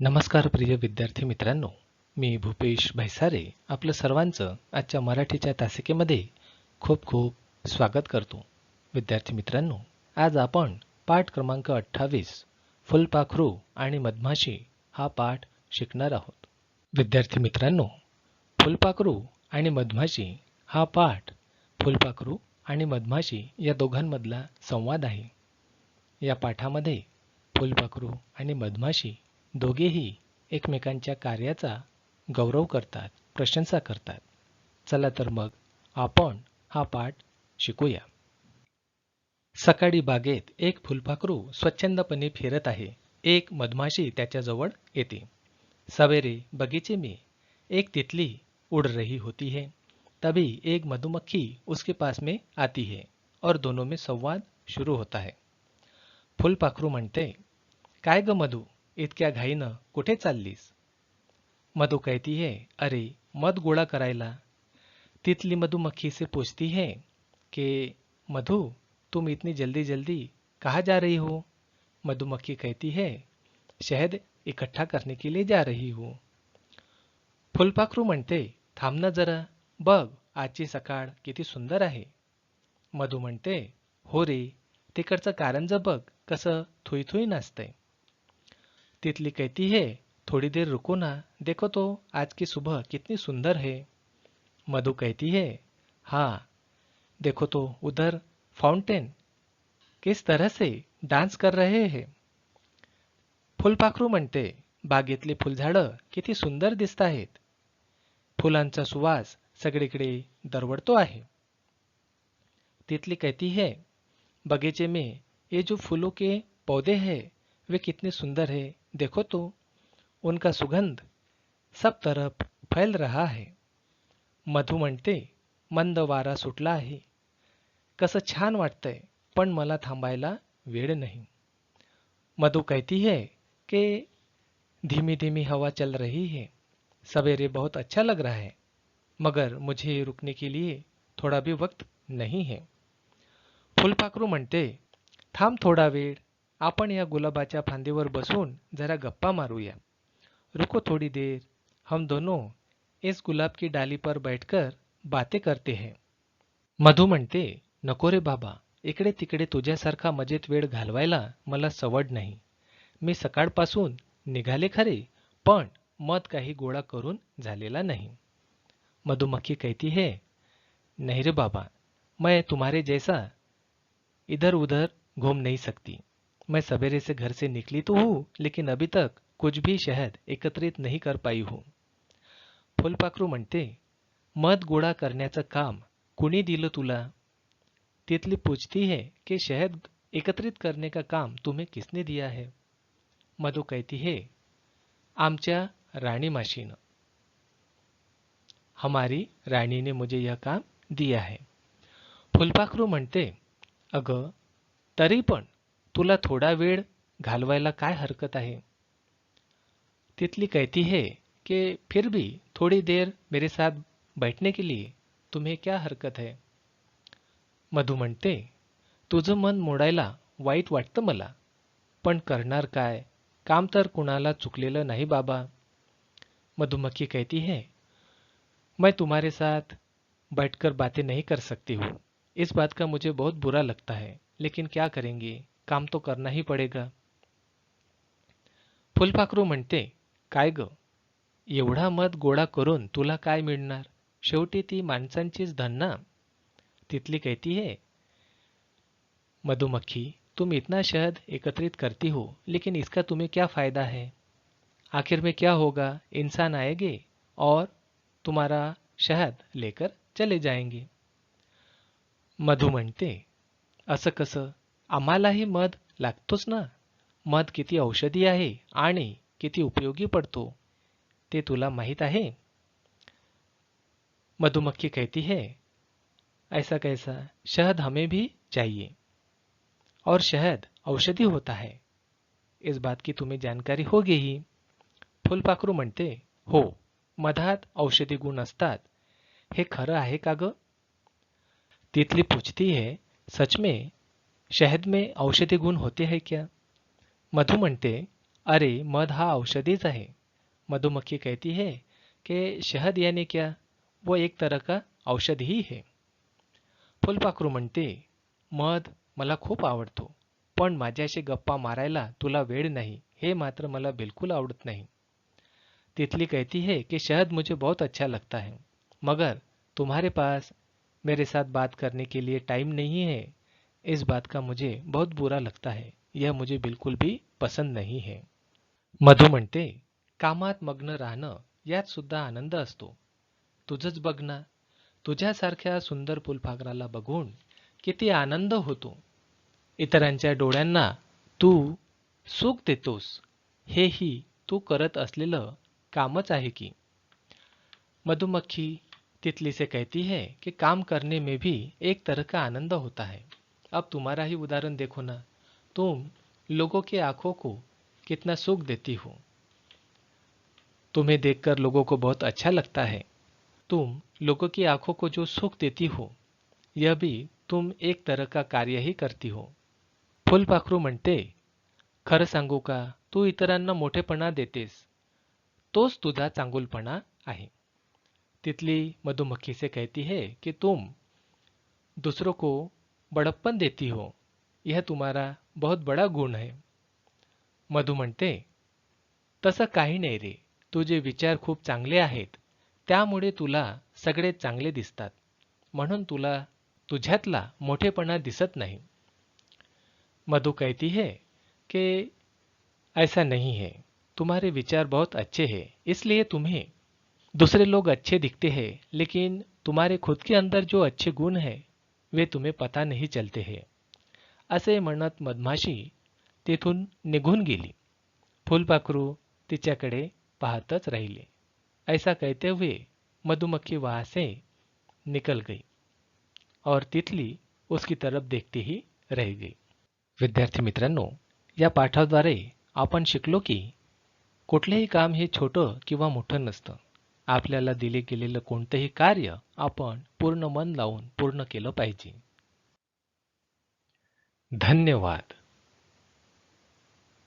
नमस्कार प्रिय विद्यार्थी मित्रांनो, मी भूपेश भैसारे आपलं सर्वांचं आजच्या मराठीच्या तासिकेमध्ये खूप खूप स्वागत करतो. विद्यार्थी मित्रांनो, आज आपण पाठ क्रमांक 28 फुलपाखरू आणि मधमाशी हा पाठ शिकणार आहोत. विद्यार्थी मित्रांनो, फुलपाखरू आणि मधमाशी हा पाठ फुलपाखरू आणि मधमाशी या दोघांमधला संवाद आहे. या पाठामध्ये फुलपाखरू आणि मधमाशी दोघेही एकमेकांच्या कार्याचा गौरव करतात, प्रशंसा करतात. चला तर मग आपण हा पाठ शिकूया. सकाळी बागेत एक फुलपाखरू स्वच्छंदपणे फिरत आहे. एक मधमाशी त्याच्याजवळ येते. सवेरे बगीचे में एक तितली उड़ रही होती है. तभी एक मधुमक्खी उसके पास में आती है और दोनों में संवाद शुरू होता है. फुलपाखरू म्हणते, काय ग मधु, इतक्या घाईनं कुठे चाललीस? मधु कहती है, अरे मध गोळा करायला. तितली मधुमक्खी से पूछती है कि मधु, तुम इतनी जल्दी जल्दी कहाँ जा रही हो? मधुमक्खी कहती है, शहद इकट्ठा करने के लिए जा रही हूँ. फुलपाखरू म्हणते, थांब ना जरा, बघ आजची सकाळ किती सुंदर आहे. मधु म्हणते, हो रे, तिकडचं कारंज बघ कसं थुई थुई नाचतंय. तितली कहती है, थोड़ी देर रुको ना, देखो तो आज की सुबह कितनी सुंदर है. मधु कहती है, हाँ देखो तो उधर फाउंटेन किस तरह से डान्स कर रहे हैं. फुलपाखरू म्हणते, बागेतली फुलझाडं किती सुंदर दिसत आहेत. फुलांचा सुवास सगळीकडे दरवळतो आहे. तितली कहती है, बगीचे में ये जो फूलों के पौधे हैं वे कितने सुंदर है, देखो तो उनका सुगंध सब तरफ फैल रहा है. मधु म्हणते, मंद वारा सुटला आहे, कसं छान वाटतंय, पण मला थांबायला वेळ नाही. मधु कहती है कि धीमी धीमी हवा चल रही है, सवेरे बहुत अच्छा लग रहा है, मगर मुझे रुकने के लिए थोड़ा भी वक्त नहीं है. फुलपाखरू म्हणते, थांब थोडा वेळ, आपण या गुलाबाच्या फांदीवर बसून जरा गप्पा मारूया. रुको थोड़ी देर, हम दोनों इस गुलाब की डाली पर बैठकर बातें करते हैं. मधु म्हणते, नको रे बाबा, इकडे तिकडे तुझ्यासारखा मजेत वेळ घालवायला मला सवड नाही. मी सकाळपासून निघाले खरे, पण मध काही गोळा करून झालेला नाही. मधुमक्खी कहती है, नहीं रे बाबा, मैं तुम्हारे जैसा इधर उधर घूम नहीं सकती. मैं सवेरे से घर से निकली तो हूँ, लेकिन अभी तक कुछ भी शहद एकत्रित नहीं कर पाई हूँ. फुलपाखरू म्हणते, मध गोळा करण्याचं काम कुणी दिलं तुला? तितली पूछती है कि शहद एकत्रित करने का काम तुम्हें किसने दिया है? मधु कहती है, आमच्या राणी माशीनं. हमारी राणी ने मुझे यह काम दिया है. फुलपाखरू म्हणते, अगं तरी पण तुला थोडा वेळ घालवायला काय हरकत आहे? तितली कहती है कि फिर भी थोड़ी देर मेरे साथ बैठने के लिए तुम्हें क्या हरकत है? मधु म्हणते, तुझं मन मोडायला वाईट वाटतं मला, पण करणार काय, काम तर कुणाला चुकलेलं नाही बाबा. मधुमक्खी कहती है, मैं तुम्हारे साथ बैठकर बातें नहीं कर सकती हूँ. इस बात का मुझे बहुत बुरा लगता है, लेकिन क्या करेंगे, काम तो करना ही पडेगा. फुलपाखरू म्हणते, काय ग, एवढा मध गोळा करून तुला काय मिळणार, शेवटी ती माणसांचीच धन ना. तितली कहती है, मधुमक्खी तुम इतना शहद एकत्रित करती हो, लेकिन इसका तुम्हें क्या फायदा है? आखिर में क्या होगा, इंसान आएंगे और तुम्हारा शहद लेकर चले जाएंगे. मधु म्हणते, असं कसं, आम्हालाही मध लागतोच ना. मध किती औषधी आहे आणि किती उपयोगी पडतो ते तुला माहीत आहे. मधुमक्खी कहती है, ऐसा कैसा, शहद हमें भी चाहिए और शहद औषधी होता है, इस बात की तुम्हें जानकारी होगी ही. फुलपाखरू म्हणते, हो, मधात औषधी गुण असतात, हे खरं आहे का ग? तितली पूछती है, सच में शहद में औषधि गुण होते हैं क्या? मधु म्हणते, अरे मध हा औषधीच है। मधुमक्खी कहती है कि शहद यानी क्या, वो एक तरह का औषध ही है। फुलपाखरू म्हणते, मध मला खूप आवडतो, पण माझ्याशी गप्पा मारायला तुला वेळ नाही, हे मात्र मला बिल्कुल आवडत नहीं। तितली कहती है कि शहद मुझे बहुत अच्छा लगता है, मगर तुम्हारे पास मेरे साथ बात करने के लिए टाइम नहीं है, इस बात का मुझे बहुत बुरा लगता है, यह मुझे बिल्कुल भी पसंद नहीं है। मधु म्हणते, कामात मग्न राहणं यात सुद्धा आनंद असतो। तुझंच बघ ना, तुझ्यासारख्या सुंदर फुलपाखराला बघून किती आनंद होतो। इतरांच्या डोळ्यांना तू सुख देतोस, हेही तू करत असलेलं कामच आहे की। मधुमक्खी तितली से कहती है कि काम करने में भी एक तरह का आनंद होता है। अब तुम्हारा ही उदाहरण देखो ना, तुम लोगों की आंखों को कितना सुख देती हो। तुम्हें देखकर लोगों को बहुत अच्छा लगता है। तुम लोगों की आंखों को जो सुख देती हो, यह भी तुम एक तरह का कार्य ही करती हो। फुलपाखरू म्हणते, खरं सांगू का, तू इतरांना मोठेपणा देतेस, तोच तुझा चांगुलपणा आहे। तितली मधुमक्खी से कहती है कि तुम दूसरों को बड़प्पन देती हो, यह तुम्हारा बहुत बड़ा गुण है। मधु म्हणते, तसं काही नाही रे, तुझे विचार खूप चांगले आहेत, त्यामुळे तुला सगळे चांगले दिसतात, म्हणून तुला तुझ्यातला मोठेपणा दिसत नाही। मधु कहती है कि ऐसा नहीं है, तुम्हारे विचार बहुत अच्छे हैं, इसलिए तुम्हें दूसरे लोग अच्छे दिखते हैं, लेकिन तुम्हारे खुद के अंदर जो अच्छे गुण हैं वे तुम्हें पता नहीं चलते हैं। असे म्हणत मधमाशी तेथून निघून गेली। फुलपाखरू तिच्याकडे पाहतच राहिले। ऐसा कहते हुए मधुमक्खी वहां से निकल गई और तितली उसकी तरफ देखती ही रह गई। विद्यार्थी मित्रांनो, या पाठाद्वारे आपण शिकलो की कुठलेही काम हे छोटं किंवा मोठं नसतं। आपल्याला दिले गेलेलं कोणतेही कार्य आपण पूर्ण मन लावून पूर्ण केलं पाहिजे। धन्यवाद।